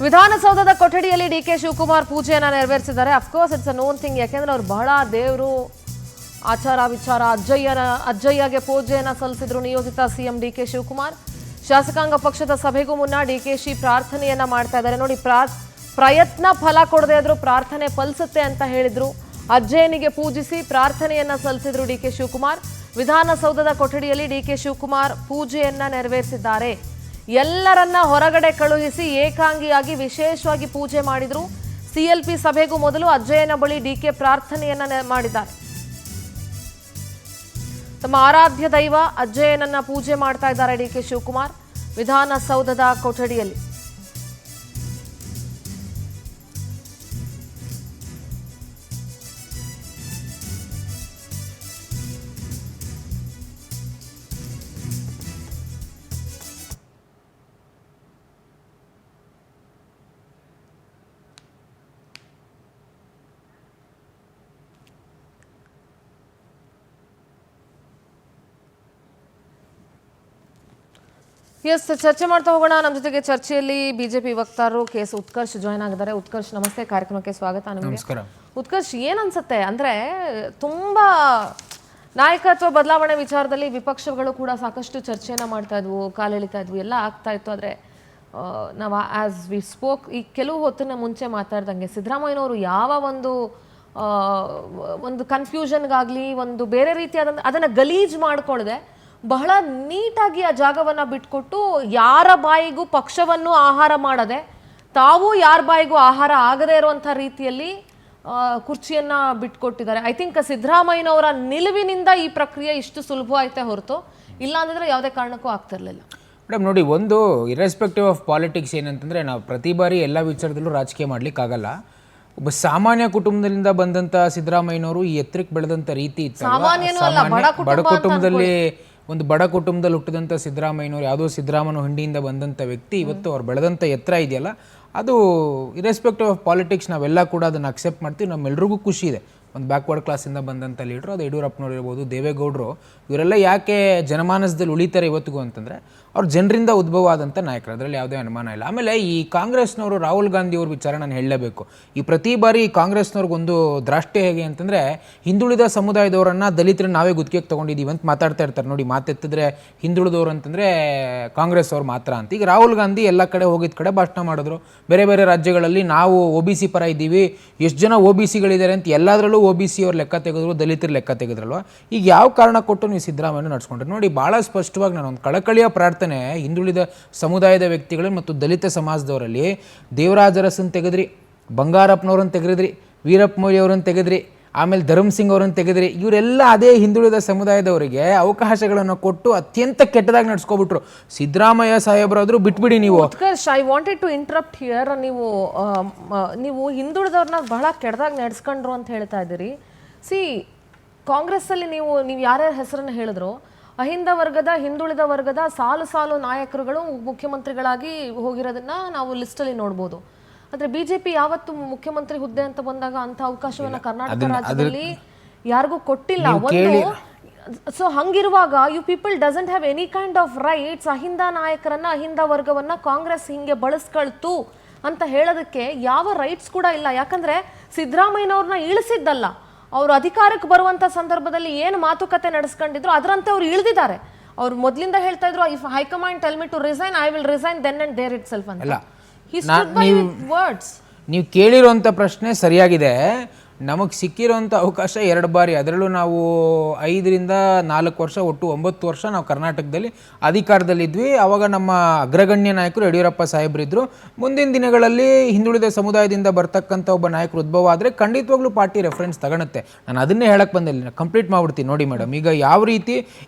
ವಿಧಾನಸೌಧದ ಕೊಠಡಿಯಲ್ಲಿ ಡಿಕೆ ಶಿವಕುಮಾರ್ ಪೂಜೆಯನ್ನ ನೆರವೇರಿಸಿದ್ದಾರೆ. Of course it's a known thing. ಯಾಕೆಂದ್ರೆ ಅವ್ರು ಬಹಳ ದೇವರು ಆಚಾರ ವಿಚಾರ ಅಜ್ಜಯ್ಯಗೆ ಪೂಜೆಯನ್ನ ಸಲ್ಲಿಸಿದ್ರು ನಿಯೋಜಿತ ಸಿಎಂ ಡಿಕೆ ಶಿವಕುಮಾರ್. ಶಾಸಕಾಂಗ ಪಕ್ಷದ ಸಭೆಗೂ ಮುನ್ನ ಡಿಕೆಶಿ ಪ್ರಾರ್ಥನೆಯನ್ನ ಮಾಡ್ತಾ ಇದ್ದಾರೆ. ನೋಡಿ, ಪ್ರಯತ್ನ ಫಲ ಕೊಡದೇ ಇದ್ರು ಪ್ರಾರ್ಥನೆ ಫಲಿಸುತ್ತೆ ಅಂತ ಹೇಳಿದ್ರು. ಅಜ್ಜಯ್ಯನಿಗೆ ಪೂಜಿಸಿ ಪ್ರಾರ್ಥನೆಯನ್ನ ಸಲ್ಲಿಸಿದ್ರು ಡಿಕೆ ಶಿವಕುಮಾರ್. ವಿಧಾನಸೌಧದ ಕೊಠಡಿಯಲ್ಲಿ ಡಿಕೆ ಶಿವಕುಮಾರ್ ಪೂಜೆಯನ್ನ ನೆರವೇರಿಸಿದ್ದಾರೆ. ಎಲ್ಲರನ್ನ ಹೊರಗಡೆ ಕಳುಹಿಸಿ ಏಕಾಂಗಿಯಾಗಿ ವಿಶೇಷವಾಗಿ ಪೂಜೆ ಮಾಡಿದ್ರು. ಸಿಎಲ್ಪಿ ಸಭೆಗೂ ಮೊದಲು ಅಜ್ಜಯ್ಯನ ಬಳಿ ಡಿಕೆ ಪ್ರಾರ್ಥನೆಯನ್ನ ಮಾಡಿದ್ದಾರೆ. ತಮ್ಮ ಆರಾಧ್ಯ ದೈವ ಅಜ್ಜಯ್ಯನನ್ನ ಪೂಜೆ ಮಾಡ್ತಾ ಇದ್ದಾರೆ ಡಿಕೆ ಶಿವಕುಮಾರ್ ವಿಧಾನಸೌಧದ ಕೊಠಡಿಯಲ್ಲಿ. ಎಸ್, ಚರ್ಚೆ ಮಾಡ್ತಾ ಹೋಗೋಣ. ನಮ್ಮ ಜೊತೆಗೆ ಚರ್ಚೆಯಲ್ಲಿ ಬಿಜೆಪಿ ವಕ್ತಾರರು ಕೆಎಸ್ ಉತ್ಕರ್ಷ್ ಜಾಯ್ನ್ ಆಗಿದ್ದಾರೆ. ಉತ್ಕರ್ಷ್, ನಮಸ್ತೆ, ಕಾರ್ಯಕ್ರಮಕ್ಕೆ ಸ್ವಾಗತ. ನಿಮಗೆ ಉತ್ಕರ್ಷ್, ಏನ್ ಅನ್ಸುತ್ತೆ ಅಂದ್ರೆ ತುಂಬಾ ನಾಯಕತ್ವ ಬದಲಾವಣೆ ವಿಚಾರದಲ್ಲಿ ವಿಪಕ್ಷಗಳು ಕೂಡ ಸಾಕಷ್ಟು ಚರ್ಚೆಯನ್ನ ಮಾಡ್ತಾ ಇದ್ವು, ಕಾಲೆಳಿತಾ ಇದ್ವು, ಎಲ್ಲ ಆಗ್ತಾ ಇತ್ತು. ಆದ್ರೆ ನಾವು ಆಸ್ ವಿ ಸ್ಪೋಕ್ ಈ ಕೆಲವು ಹೊತ್ತಿನ ಮುಂಚೆ ಮಾತಾಡ್ದಂಗೆ ಸಿದ್ದರಾಮಯ್ಯನವರು ಯಾವ ಒಂದು ಕನ್ಫ್ಯೂಷನ್ಗಾಗ್ಲಿ ಒಂದು ಬೇರೆ ರೀತಿಯಾದ ಅದನ್ನ ಗಲೀಜ್ ಮಾಡ್ಕೊಳ್ಳದೆ ಬಹಳ ನೀಟಾಗಿ ಆ ಜಾಗವನ್ನ ಬಿಟ್ಕೊಟ್ಟು ಯಾರ ಬಾಯಿಗೂ ಪಕ್ಷವನ್ನು ಆಹಾರ ಮಾಡದೆ ತಾವು ಯಾರ ಬಾಯಿಗೂ ಆಹಾರ ಆಗದೇ ಇರುವಂಥ ರೀತಿಯಲ್ಲಿ ಕುರ್ಚಿಯನ್ನ ಬಿಟ್ಕೊಟ್ಟಿದ್ದಾರೆ. ಐ ಥಿಂಕ್ ಸಿದ್ದರಾಮಯ್ಯನವರ ನಿಲುವಿನಿಂದ ಈ ಪ್ರಕ್ರಿಯೆ ಇಷ್ಟು ಸುಲಭವಾಯ್ತೆ ಹೊರತು ಇಲ್ಲ ಅಂದಿದ್ರೆ ಯಾವುದೇ ಕಾರಣಕ್ಕೂ ಆಗ್ತಿರ್ಲಿಲ್ಲ. ಮೇಡಮ್ ನೋಡಿ, ಒಂದು ಇರ್ರೆಸ್ಪೆಕ್ಟಿವ್ ಆಫ್ ಪಾಲಿಟಿಕ್ಸ್ ಏನಂತಂದರೆ, ನಾವು ಪ್ರತಿ ಬಾರಿ ಎಲ್ಲ ವಿಚಾರದಲ್ಲೂ ರಾಜಕೀಯ ಮಾಡಲಿಕ್ಕಾಗಲ್ಲ. ಒಬ್ಬ ಸಾಮಾನ್ಯ ಕುಟುಂಬದಿಂದ ಬಂದಂಥ ಸಿದ್ದರಾಮಯ್ಯನವರು ಈ ಎತ್ತರಕ್ಕೆ ಬೆಳೆದಂಥ ರೀತಿ ಇತ್ತು. ಬಡ ಕುಟುಂಬದಲ್ಲಿ ಒಂದು ಬಡ ಕುಟುಂಬದಲ್ಲಿ ಹುಟ್ಟಿದಂಥ ಸಿದ್ದರಾಮಯ್ಯನವರು, ಯಾವುದೋ ಸಿದ್ದರಾಮನ ಹಂಡಿಯಿಂದ ಬಂದಂಥ ವ್ಯಕ್ತಿ ಇವತ್ತು ಅವ್ರು ಬೆಳೆದಂಥ ಎತ್ತರ ಇದೆಯಲ್ಲ, ಅದು ಇರ್ರೆಸ್ಪೆಕ್ಟಿವ್ ಆಫ್ ಪಾಲಿಟಿಕ್ಸ್ ನಾವೆಲ್ಲ ಕೂಡ ಅದನ್ನು ಅಕ್ಸೆಪ್ಟ್ ಮಾಡ್ತೀವಿ. ನಮ್ಮೆಲ್ರಿಗೂ ಖುಷಿ ಇದೆ. ಒಂದು ಬ್ಯಾಕ್ವರ್ಡ್ ಕ್ಲಾಸಿಂದ ಬಂದಂಥ ಲೀಡ್ರು, ಅದು ಯಡಿಯೂರಪ್ಪನವ್ರು ಇರ್ಬೋದು, ದೇವೇಗೌಡರು, ಇವರೆಲ್ಲ ಯಾಕೆ ಜನಮಾನಸದಲ್ಲಿ ಉಳಿತಾರೆ ಇವತ್ತಿಗೂ ಅಂತಂದರೆ ಅವ್ರು ಜನರಿಂದ ಉದ್ಭವ ಆದಂಥ ನಾಯಕರು, ಅದರಲ್ಲಿ ಯಾವುದೇ ಅನುಮಾನ ಇಲ್ಲ. ಆಮೇಲೆ ಈ ಕಾಂಗ್ರೆಸ್ನವರು ರಾಹುಲ್ ಗಾಂಧಿ ಅವ್ರ ವಿಚಾರ ನಾನು ಹೇಳಲೇಬೇಕು. ಈ ಪ್ರತಿ ಬಾರಿ ಕಾಂಗ್ರೆಸ್ನವ್ರಿಗೊಂದು ದ್ರಾಷ್ಟ್ಯ ಹೇಗೆ ಅಂತಂದರೆ, ಹಿಂದುಳಿದ ಸಮುದಾಯದವರನ್ನು ದಲಿತರನ್ನ ನಾವೇ ಗುತ್ತಿಗೆಗೆ ತೊಗೊಂಡಿದ್ದೀವಿ ಅಂತ ಮಾತಾಡ್ತಾ ಇರ್ತಾರೆ. ನೋಡಿ, ಮಾತೆತ್ತಿದ್ರೆ ಹಿಂದುಳಿದವರು ಅಂತಂದರೆ ಕಾಂಗ್ರೆಸ್ ಅವ್ರು ಮಾತ್ರ ಅಂತ. ಈಗ ರಾಹುಲ್ ಗಾಂಧಿ ಎಲ್ಲ ಕಡೆ ಹೋಗಿದ್ದ ಕಡೆ ಭಾಷಣ ಮಾಡಿದ್ರು. ಬೇರೆ ಬೇರೆ ರಾಜ್ಯಗಳಲ್ಲಿ ನಾವು OBC ಪರ ಇದ್ದೀವಿ, ಎಷ್ಟು ಜನ OBCಗಳಿದ್ದಾರೆ ಅಂತ ಎಲ್ಲದರಲ್ಲೂ OBC ಅವ್ರು ಲೆಕ್ಕ ತೆಗೆದ್ರು, ದಲಿತರ ಲೆಕ್ಕ ತೆಗೆದ್ರಲ್ವ. ಈಗ ಯಾವ ಕಾರಣ ಕೊಟ್ಟು ನೀವು ಸಿದ್ದರಾಮಯ್ಯ ನಡ್ಸ್ಕೊಂಡ್ರೆ ನೋಡಿ, ಭಾಳ ಸ್ಪಷ್ಟವಾಗಿ ನಾನು ಒಂದು ಕಳಕಳಿಯ ಪ್ರಾರ್ಥನೆ ಹಿಂದುಳಿದ ಸಮುದಾಯದ ವ್ಯಕ್ತಿಗಳು ಮತ್ತು ದಲಿತ ಸಮಾಜದವರಲ್ಲಿ ದೇವರಾಜ ಅರಸನ್ ತೆಗೆದ್ರಿ, ಬಂಗಾರಪ್ಪನವ್ರನ್ನ ತೆಗೆದ್ರಿ, ವೀರಪ್ಪ ಮೊಯ್ಲಿ ಅವರನ್ನು ತೆಗೆದ್ರಿ, ಆಮೇಲೆ ಧರ್ಮ್ ಸಿಂಗ್ ಅವರನ್ನು ತೆಗೆದ್ರಿ. ಇವರೆಲ್ಲ ಅದೇ ಹಿಂದುಳಿದ ಸಮುದಾಯದವರಿಗೆ ಅವಕಾಶಗಳನ್ನು ಕೊಟ್ಟು ಅತ್ಯಂತ ಕೆಟ್ಟದಾಗಿ ನಡ್ಸ್ಕೊಬಿಟ್ರು. ಸಿದ್ದರಾಮಯ್ಯ ಸಾಹೇಬರಾದ್ರು ಬಿಟ್ಬಿಡಿ ನೀವು. I wanted to interrupt here. ನೀವು ಹಿಂದುಳಿದವ್ರನ್ನ ಬಹಳ ಕೆಟ್ಟದಾಗಿ ನಡೆಸ್ಕೊಂಡ್ರು ಅಂತ ಹೇಳ್ತಾ ಇದ್ದೀರಿ. ಕಾಂಗ್ರೆಸ್ ಅಲ್ಲಿ ನೀವು ಯಾರ್ಯಾರ ಹೆಸರನ್ನ ಹೇಳಿದ್ರು, ಹಿಂದುಳಿದ ವರ್ಗದ ಸಾಲು ನಾಯಕರುಗಳು ಮುಖ್ಯಮಂತ್ರಿಗಳಾಗಿ ಹೋಗಿರೋದನ್ನ ನಾವು ಲಿಸ್ಟಲ್ಲಿ ನೋಡ್ಬೋದು. ಆದ್ರೆ ಬಿಜೆಪಿ ಯಾವತ್ತು ಮುಖ್ಯಮಂತ್ರಿ ಹುದ್ದೆ ಅಂತ ಬಂದಾಗ ಅಂತ ಅವಕಾಶವನ್ನ ಕರ್ನಾಟಕ ರಾಜ್ಯದಲ್ಲಿ ಯಾರಿಗೂ ಕೊಟ್ಟಿಲ್ಲ. ಸೊ ಹಂಗಿರುವಾಗ you people doesn't have any kind of rights. AHINDA ನಾಯಕರನ್ನ, ಅಹಿಂದ ವರ್ಗವನ್ನ ಕಾಂಗ್ರೆಸ್ ಹಿಂಗೆ ಬಳಸ್ಕೊಳ್ತು ಅಂತ ಹೇಳೋದಕ್ಕೆ ಯಾವ ರೈಟ್ಸ್ ಕೂಡ ಇಲ್ಲ. ಯಾಕಂದ್ರೆ ಸಿದ್ದರಾಮಯ್ಯನವ್ರನ್ನ ಇಳಿಸಿದ್ದಲ್ಲ, ಅವರು ಅಧಿಕಾರಕ್ಕೆ ಬರುವಂತ ಸಂದರ್ಭದಲ್ಲಿ ಏನು ಮಾತುಕತೆ ನಡೆಸ್ಕೊಂಡಿದ್ರು ಅದರಂತೆ ಅವ್ರು ಇಳಿದಿದ್ದಾರೆ. ಅವ್ರು ಮೊದಲಿಂದ ಹೇಳ್ತಾ ಇದ್ರು, if high command tell me to resign, I will resign then and there itself ಅಂತ. ನೀವು ಕೇಳಿರುವಂಥ ಪ್ರಶ್ನೆ ಸರಿಯಾಗಿದೆ. ನಮಗೆ ಸಿಕ್ಕಿರೋಂಥ ಅವಕಾಶ 2 ಬಾರಿ, ಅದರಲ್ಲೂ ನಾವು 5 ರಿಂದ 4 ವರ್ಷ, ಒಟ್ಟು 9 ವರ್ಷ ನಾವು ಕರ್ನಾಟಕದಲ್ಲಿ ಅಧಿಕಾರದಲ್ಲಿದ್ವಿ. ಆವಾಗ ನಮ್ಮ ಅಗ್ರಗಣ್ಯ ನಾಯಕರು ಯಡಿಯೂರಪ್ಪ ಸಾಹೇಬರಿದ್ದರು. ಮುಂದಿನ ದಿನಗಳಲ್ಲಿ ಹಿಂದುಳಿದ ಸಮುದಾಯದಿಂದ ಬರ್ತಕ್ಕಂಥ ಒಬ್ಬ ನಾಯಕರು ಉದ್ಭವ ಆದರೆ ಖಂಡಿತವಾಗ್ಲೂ ಪಾರ್ಟಿ ರೆಫರೆನ್ಸ್ ತಗೊಳುತ್ತೆ. ನಾನು ಅದನ್ನೇ ಹೇಳಕ್ಕೆ ಬಂದಿಲ್ಲ, ಕಂಪ್ಲೀಟ್ ಮಾಡ್ಬಿಡ್ತೀನಿ. ನೋಡಿ ಮೇಡಮ್, ಈಗ ಯಾವ ರೀತಿ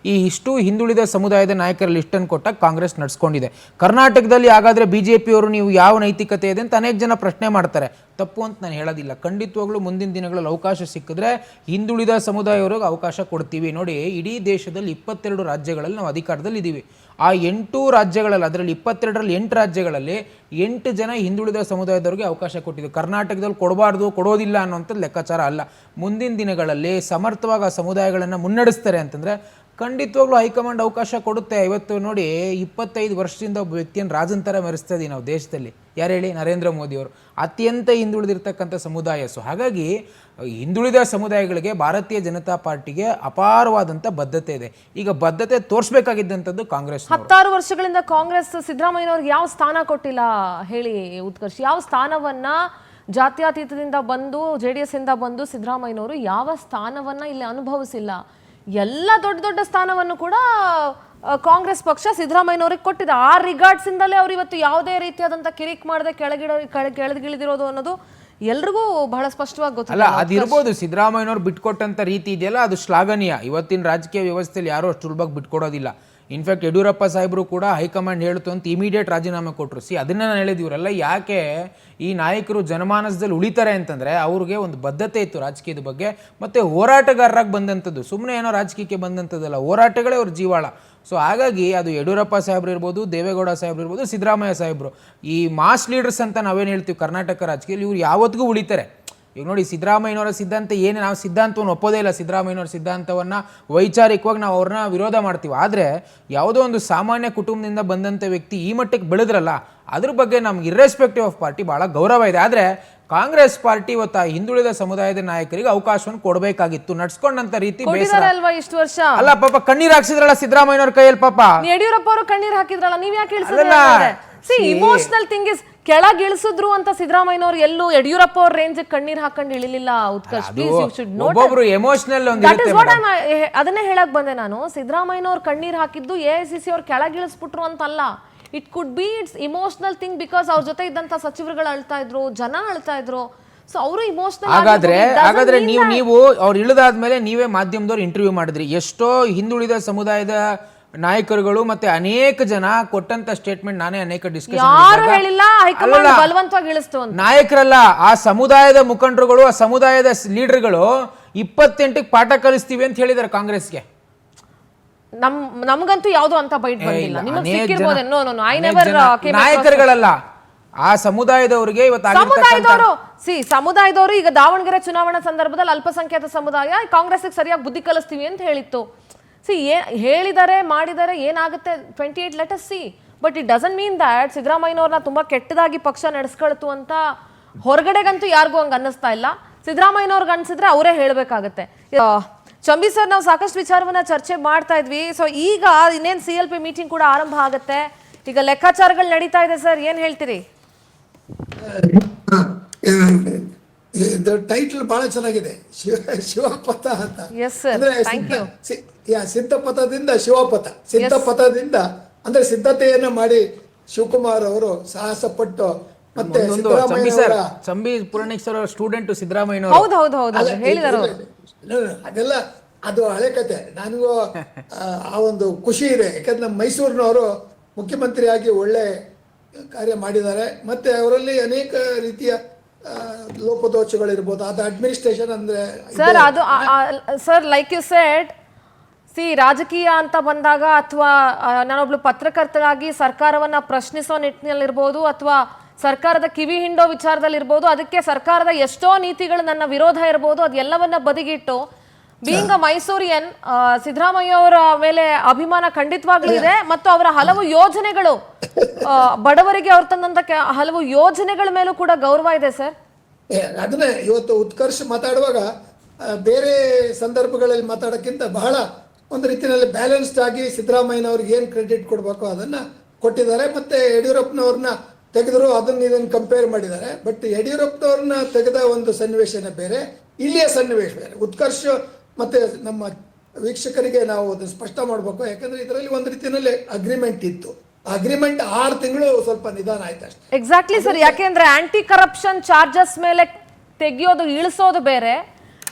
ಇಷ್ಟು ಹಿಂದುಳಿದ ಸಮುದಾಯದ ನಾಯಕರ ಲಿಸ್ಟನ್ನು ಕೊಟ್ಟಾಗ ಕಾಂಗ್ರೆಸ್ ನಡೆಸ್ಕೊಂಡಿದೆ. ಕರ್ನಾಟಕದಲ್ಲಿ ಹಾಗಾದರೆ BJPಯವರು ನೀವು ಯಾವ ನೈತಿಕತೆ ಇದೆ ಅಂತ ಅನೇಕ ಜನ ಪ್ರಶ್ನೆ ಮಾಡ್ತಾರೆ. ತಪ್ಪು ಅಂತ ನಾನು ಹೇಳೋದಿಲ್ಲ. ಖಂಡಿತವಾಗ್ಲೂ ಮುಂದಿನ ದಿನಗಳಲ್ಲಿ ಅವಕಾಶ ಸಿಕ್ಕಿದ್ರೆ ಹಿಂದುಳಿದ ಸಮುದಾಯವ್ರಿಗೆ ಅವಕಾಶ ಕೊಡ್ತೀವಿ. ನೋಡಿ, ಇಡೀ ದೇಶದಲ್ಲಿ 22 ರಾಜ್ಯಗಳಲ್ಲಿ ನಾವು ಅಧಿಕಾರದಲ್ಲಿ ಇದ್ದೀವಿ. ಆ 8 ರಾಜ್ಯಗಳಲ್ಲಿ, ಅದರಲ್ಲಿ 22ರಲ್ಲಿ 8 ರಾಜ್ಯಗಳಲ್ಲಿ 8 ಜನ ಹಿಂದುಳಿದ ಸಮುದಾಯದವ್ರಿಗೆ ಅವಕಾಶ ಕೊಟ್ಟಿದ್ದು. ಕರ್ನಾಟಕದಲ್ಲಿ ಕೊಡಬಾರ್ದು, ಕೊಡೋದಿಲ್ಲ ಅನ್ನೋಂಥದ್ದು ಲೆಕ್ಕಾಚಾರ ಅಲ್ಲ. ಮುಂದಿನ ದಿನಗಳಲ್ಲಿ ಸಮರ್ಥವಾಗಿ ಆ ಸಮುದಾಯಗಳನ್ನು ಮುನ್ನಡೆಸ್ತಾರೆ ಅಂತಂದರೆ ಖಂಡಿತವಾಗ್ಲೂ ಹೈಕಮಾಂಡ್ ಅವಕಾಶ ಕೊಡುತ್ತೆ. ಇವತ್ತು ನೋಡಿ 25 ವರ್ಷದಿಂದ ಒಬ್ಬ ವ್ಯಕ್ತಿಯನ್ನು ರಾಜನ್ ಥರ ಮೆರೆಸ್ತಾ ಇದೀವಿ ನಾವು ದೇಶದಲ್ಲಿ. ಯಾರು ಹೇಳಿ? ನರೇಂದ್ರ ಮೋದಿಯವರು. ಅತ್ಯಂತ ಹಿಂದುಳಿದಿರ್ತಕ್ಕಂಥ ಸಮುದಾಯ. ಸೊ ಹಾಗಾಗಿ ಹಿಂದುಳಿದ ಸಮುದಾಯಗಳಿಗೆ ಭಾರತೀಯ ಜನತಾ ಪಾರ್ಟಿಗೆ ಅಪಾರವಾದಂಥ ಬದ್ಧತೆ ಇದೆ. ಈಗ ಬದ್ಧತೆ ತೋರಿಸ್ಬೇಕಾಗಿದ್ದಂಥದ್ದು ಕಾಂಗ್ರೆಸ್. 16 ವರ್ಷಗಳಿಂದ ಕಾಂಗ್ರೆಸ್ ಸಿದ್ದರಾಮಯ್ಯನವ್ರಿಗೆ ಯಾವ ಸ್ಥಾನ ಕೊಟ್ಟಿಲ್ಲ ಹೇಳಿ ಉತ್ಕರ್ಷ್? ಯಾವ ಸ್ಥಾನವನ್ನ ಜಾತ್ಯತೀತದಿಂದ ಬಂದು JDS ಇಂದ ಬಂದು ಸಿದ್ದರಾಮಯ್ಯನವರು ಯಾವ ಸ್ಥಾನವನ್ನ ಇಲ್ಲಿ ಅನುಭವಿಸಿಲ್ಲ. ಎಲ್ಲ ದೊಡ್ಡ ದೊಡ್ಡ ಸ್ಥಾನವನ್ನು ಕೂಡ ಕಾಂಗ್ರೆಸ್ ಪಕ್ಷ ಸಿದ್ದರಾಮಯ್ಯನವ್ರಿಗೆ ಕೊಟ್ಟಿದೆ. ಆ ರಿಗಾರ್ಡ್ಸ್ ಇಂದಲೇ ಅವ್ರು ಇವತ್ತು ಯಾವುದೇ ರೀತಿಯಾದಂಥ ಕಿರಿಕ್ ಮಾಡದೆ ಕೆಳಗಿಳಿದಿರೋದು ಅನ್ನೋದು ಎಲ್ರಿಗೂ ಬಹಳ ಸ್ಪಷ್ಟವಾಗಿ ಗೊತ್ತಿಲ್ಲ. ಅಲ್ಲ, ಅದಿರ್ಬೋದು. ಸಿದ್ದರಾಮಯ್ಯನವ್ರು ಬಿಟ್ಕೊಟ್ಟಂಥ ರೀತಿ ಇದೆಯಲ್ಲ, ಅದು ಶ್ಲಾಘನೀಯ. ಇವತ್ತಿನ ರಾಜಕೀಯ ವ್ಯವಸ್ಥೆಯಲ್ಲಿ ಯಾರೂ ಅಷ್ಟು ಸುಲಭವಾಗಿ ಬಿಟ್ಕೊಡೋದಿಲ್ಲ. ಇನ್ಫ್ಯಾಕ್ಟ್ ಯಡಿಯೂರಪ್ಪ ಸಾಹೇಬರು ಕೂಡ ಹೈಕಮಾಂಡ್ ಹೇಳ್ತು ಅಂತ ಇಮಿಡಿಯೇಟ್ ರಾಜೀನಾಮೆ ಕೊಟ್ಟರು. ಅದನ್ನ ನಾನು ಹೇಳಿದಿವರಲ್ಲ, ಯಾಕೆ ಈ ನಾಯಕರು ಜನಮಾನಸದಲ್ಲಿ ಉಳಿತಾರೆ ಅಂತಂದರೆ ಅವ್ರಿಗೆ ಒಂದು ಬದ್ಧತೆ ಇತ್ತು ರಾಜಕೀಯದ ಬಗ್ಗೆ, ಮತ್ತು ಹೋರಾಟಗಾರರಾಗಿ ಬಂದಂಥದ್ದು. ಸುಮ್ಮನೆ ಏನೋ ರಾಜಕೀಯಕ್ಕೆ ಬಂದಂಥದ್ದಲ್ಲ, ಹೋರಾಟಗಳೇ ಅವ್ರ ಜೀವಾಳ. ಸೊ ಹಾಗಾಗಿ ಅದು ಯಡಿಯೂರಪ್ಪ ಸಾಹೇಬ್ರು ಇರ್ಬೋದು, ದೇವೇಗೌಡ ಸಾಹೇಬ್ರು ಇರ್ಬೋದು, ಸಿದ್ದರಾಮಯ್ಯ ಸಾಹೇಬರು, ಈ ಮಾಸ್ ಲೀಡರ್ಸ್ ಅಂತ ನಾವೇನು ಹೇಳ್ತೀವಿ ಕರ್ನಾಟಕ ರಾಜಕೀಯದಲ್ಲಿ, ಇವ್ರು ಯಾವತ್ತಿಗೂ ಉಳಿತಾರೆ. ಈಗ ನೋಡಿ, ಸಿದ್ದರಾಮಯ್ಯನವರ ಸಿದ್ಧಾಂತ ಏನು, ನಾವು ಸಿದ್ಧಾಂತವನ್ನು ಒಪ್ಪೋದೇ ಇಲ್ಲ. ಸಿದ್ದರಾಮಯ್ಯನವರ ಸಿದ್ಧಾಂತವನ್ನು ವೈಚಾರಿಕವಾಗಿ ನಾವು ಅವ್ರನ್ನ ವಿರೋಧ ಮಾಡ್ತೀವಿ. ಆದರೆ ಯಾವುದೋ ಒಂದು ಸಾಮಾನ್ಯ ಕುಟುಂಬದಿಂದ ಬಂದಂಥ ವ್ಯಕ್ತಿ ಈ ಮಟ್ಟಕ್ಕೆ ಬೆಳೆದ್ರಲ್ಲ, ಅದ್ರ ಬಗ್ಗೆ ನಮ್ಗೆ ಇರ್ರೆಸ್ಪೆಕ್ಟಿವ್ ಆಫ್ ಪಾರ್ಟಿ ಭಾಳ ಗೌರವ ಇದೆ. ಆದರೆ ಕಾಂಗ್ರೆಸ್ ಪಾರ್ಟಿ ಇವತ್ತು ಹಿಂದುಳಿದ ಸಮುದಾಯದ ನಾಯಕರಿಗೆ ಅವಕಾಶವನ್ನು ಕೊಡಬೇಕಾಗಿತ್ತು. ನಡ್ಸ್ಕೊಂಡಂತ ರೀತಿ ಅಲ್ವಾ ಇಷ್ಟು ವರ್ಷ? ಅಲ್ಲ, ಪಾಪ ಕಣ್ಣೀರ್ ಹಾಕ್ಸಿದ್ರಲ್ಲ ಸಿದ್ದರಾಮಯ್ಯನವ್ರ ಕೈಯಲ್ಲಿ. ಪಾಪ ಯಡಿಯೂರಪ್ಪ ಅವರು ಕಣ್ಣೀರ್ ಹಾಕಿದ್ರಲ್ಲ, ನೀವ್ ಯಾಕೆ ಇಮೋಷನಲ್ ಥಿಂಗ್ ಇಸ್ ಕೆಳಗಿಳಿಸಿದ್ರು ಅಂತ ಸಿದ್ದರಾಮಯ್ಯನವ್ರು ಎಲ್ಲೂ ಯಡಿಯೂರಪ್ಪ ಅವ್ರ ರೇಂಜ್ ಕಣ್ಣೀರ್ ಹಾಕೊಂಡು ಇಳಿಲಿಲ್ಲ. Utkarsh, please you should note. ಒಬ್ಬೊಬ್ರು ಎಮೋಷನಲ್ ಅದನ್ನೇ ಹೇಳಕ್ ಬಂದೆ ನಾನು. ಸಿದ್ದರಾಮಯ್ಯನವ್ರು ಕಣ್ಣೀರ್ ಹಾಕಿದ್ದು AICC ಅವ್ರು ಕೆಳಗಿಳಿಸ್ಬಿಟ್ರು ಅಂತಲ್ಲ. It could be it's emotional thing, because ಅವ್ರ ಜೊತೆ ಇದ್ದಂತ ಸಚಿವರುಗಳು ಅಳ್ತಾ ಇದ್ರು, ಜನ ಅಳ್ತಾ ಇದ್ರು. ಸೊ ಅವರು ಇಮೋಷನಲ್. ಹಾಗಾದ್ರೆ ನೀವು ಅವ್ರು ಇಳಿದಾದ್ಮೇಲೆ ನೀವೇ ಮಾಧ್ಯಮದವ್ರು ಇಂಟರ್ವ್ಯೂ ಮಾಡಿದ್ರಿ. ಎಷ್ಟೋ ಹಿಂದುಳಿದ ಸಮುದಾಯದ ನಾಯಕರುಗಳು ಮತ್ತೆ ಅನೇಕ ಜನ ಕೊಟ್ಟಂತ ಸ್ಟೇಟ್ಮೆಂಟ್ ನಾನೇ ಅನೇಕ ನಾಯಕರಲ್ಲ, ಆ ಸಮುದಾಯದ ಮುಖಂಡರುಗಳು, ಆ ಸಮುದಾಯದ ಲೀಡರ್ಗಳು 28ಕ್ಕೆ ಪಾಠ ಕಲಿಸ್ತೀವಿ ಅಂತ ಹೇಳಿದಾರೆ ಕಾಂಗ್ರೆಸ್ಗೆ. ನಮಗಂತೂ ಯಾವ್ದು ಅಂತ ಬೈಟ್ ಬಂದಿಲ್ಲ. ನಾಯಕರುಗಳಲ್ಲ, ಆ ಸಮುದಾಯದವರಿಗೆ ಸಮುದಾಯದವರು ಈಗ ದಾವಣಗೆರೆ ಚುನಾವಣಾ ಸಂದರ್ಭದಲ್ಲಿ ಅಲ್ಪಸಂಖ್ಯಾತ ಸಮುದಾಯ ಕಾಂಗ್ರೆಸ್ಗೆ ಸರಿಯಾಗಿ ಬುದ್ಧಿ ಕಲಿಸ್ತೀವಿ ಅಂತ ಹೇಳಿತ್ತು. ಹೇಳಿದರೆ ಮಾಡಿದರೆ ಏನಾಗುತ್ತೆ 28, let us see. But it doesn't mean that ಸಿದ್ದರಾಮಯ್ಯನವ್ರನ್ನ ತುಂಬಾ ಕೆಟ್ಟದಾಗಿ ಪಕ್ಷ ನಡೆಸ್ಕೊಳ್ತು ಅಂತ ಹೊರಗಡೆಗಂತೂ ಯಾರಿಗೂ ಹಂಗೆ ಅನ್ನಿಸ್ತಾ ಇಲ್ಲ. ಸಿದ್ದರಾಮಯ್ಯನವ್ರಿಗೆ ಅನ್ಸಿದ್ರೆ ಅವರೇ ಹೇಳಬೇಕಾಗತ್ತೆ. ಚಂಬಿ ಸರ್, ನಾವು ಸಾಕಷ್ಟು ವಿಚಾರವನ್ನ ಚರ್ಚೆ ಮಾಡ್ತಾ ಇದ್ವಿ. ಸೊ ಈಗ ಇನ್ನೇನು CLP ಮೀಟಿಂಗ್ ಕೂಡ ಆರಂಭ ಆಗುತ್ತೆ. ಈಗ ಲೆಕ್ಕಾಚಾರಗಳು ನಡೀತಾ ಇದೆ ಸರ್, ಏನ್ ಹೇಳ್ತೀರಿ? ಟೈಟಲ್ ಬಹಳ ಚೆನ್ನಾಗಿದೆ, ಶಿವಪಥ ಅಂತ. ಸಿದ್ಧಪಥದಿಂದ ಶಿವಪಥ. ಸಿದ್ಧಪಥದಿಂದ ಅಂದ್ರೆ ಸಿದ್ಧತೆಯನ್ನು ಮಾಡಿ ಶಿವಕುಮಾರ್ ಅವರು ಸಾಹಸ ಪಟ್ಟು ಮತ್ತೆ ಚಂಬಿ ಪುರಾಣಿಕ್ ಸರ್ ಸ್ಟೂಡೆಂಟ್ ಸಿದ್ದರಾಮಯ್ಯ. ಅದೆಲ್ಲ ಅದು ಹಳೆ ಕತೆ. ನನಗೂ ಆ ಒಂದು ಖುಷಿ ಇದೆ, ಯಾಕಂದ್ರೆ ನಮ್ಮ ಮೈಸೂರಿನವರು ಮುಖ್ಯಮಂತ್ರಿಯಾಗಿ ಒಳ್ಳೆ ಕಾರ್ಯ ಮಾಡಿದ್ದಾರೆ. ಮತ್ತೆ ಅವರಲ್ಲಿ ಅನೇಕ ರೀತಿಯ ಲೋಪದೋಷಗಳಿರ್ಬೋದು. ಅದು ಅಡ್ಮಿನಿಸ್ಟ್ರೇಷನ್ ಅಂದ್ರೆ ಸರ್ ಲೈಕ್ ಯು ಸೆಡ್, ರಾಜಕೀಯ ಅಂತ ಬಂದಾಗ ಅಥವಾ ನಾನೊಬ್ಳು ಪತ್ರಕರ್ತರಾಗಿ ಸರ್ಕಾರವನ್ನ ಪ್ರಶ್ನಿಸೋ ನಿಟ್ಟಿನಲ್ಲಿರ್ಬೋದು ಅಥವಾ ಸರ್ಕಾರದ ಕಿವಿ ಹಿಂಡೋ ವಿಚಾರದಲ್ಲಿರ್ಬೋದು, ಅದಕ್ಕೆ ಸರ್ಕಾರದ ಎಷ್ಟೋ ನೀತಿಗಳು ನನ್ನ ವಿರೋಧ ಇರ್ಬೋದು, ಅದೆಲ್ಲವನ್ನ ಬದಿಗಿಟ್ಟು ಬೀಯಿಂಗ್ ಅ ಮೈಸೂರಿಯನ್, ಸಿದ್ದರಾಮಯ್ಯ ಅವರ ಮೇಲೆ ಅಭಿಮಾನ ಖಂಡಿತವಾಗ್ಲೂ ಇದೆ. ಮತ್ತು ಅವರ ಹಲವು ಯೋಜನೆಗಳು, ಬಡವರಿಗೆ ಅವ್ರು ತಂದಂತ ಹಲವು ಯೋಜನೆಗಳ ಮೇಲೂ ಕೂಡ ಗೌರವ ಇದೆ ಸರ್. ಅದನ್ನೇ ಇವತ್ತು ಉತ್ಕರ್ಷ್ ಮಾತಾಡುವಾಗ ಬೇರೆ ಸಂದರ್ಭಗಳಲ್ಲಿ ಮಾತಾಡೋಕ್ಕಿಂತ ಬಹಳ ಒಂದು ರೀತಿಯಲ್ಲಿ ಬ್ಯಾಲೆನ್ಸ್ಡ್ ಆಗಿ ಸಿದ್ದರಾಮಯ್ಯನವ್ರಿಗೆ ಏನು ಕ್ರೆಡಿಟ್ ಕೊಡಬೇಕು ಅದನ್ನ ಕೊಟ್ಟಿದ್ದಾರೆ. ಮತ್ತೆ ಯಡಿಯೂರಪ್ಪನವ್ರನ್ನ ತೆಗೆದ್ರು, ಅದನ್ನ ಇದನ್ನು ಕಂಪೇರ್ ಮಾಡಿದ್ದಾರೆ. ಬಟ್ ಯಡಿಯೂರಪ್ಪನವ್ರನ್ನ ತೆಗೆದ ಒಂದು ಸನ್ನಿವೇಶನೇ ಬೇರೆ, ಇಲ್ಲಿಯ ಸನ್ನಿವೇಶ ಬೇರೆ. ಉತ್ಕರ್ಷ್ ಮತ್ತೆ ನಮ್ಮ ವೀಕ್ಷಕರಿಗೆ ನಾವು ಅದನ್ನು ಸ್ಪಷ್ಟ ಮಾಡಬೇಕು. ಯಾಕಂದ್ರೆ ಇದರಲ್ಲಿ ಒಂದು ರೀತಿಯಲ್ಲಿ ಅಗ್ರಿಮೆಂಟ್ ಇತ್ತು. ಅಗ್ರಿಮೆಂಟ್ 6 ತಿಂಗಳು ಸ್ವಲ್ಪ ನಿಧಾನ ಆಯ್ತು ಅಷ್ಟೇ. ಎಕ್ಸಾಕ್ಟ್ಲಿ ಸರ್, ಯಾಕೆಂದ್ರೆ ಆಂಟಿ ಕರಪ್ಷನ್ ಚಾರ್ಜಸ್ ಮೇಲೆ ತೆಗಿಯೋದು, ಇಳಿಸೋದು ಬೇರೆ,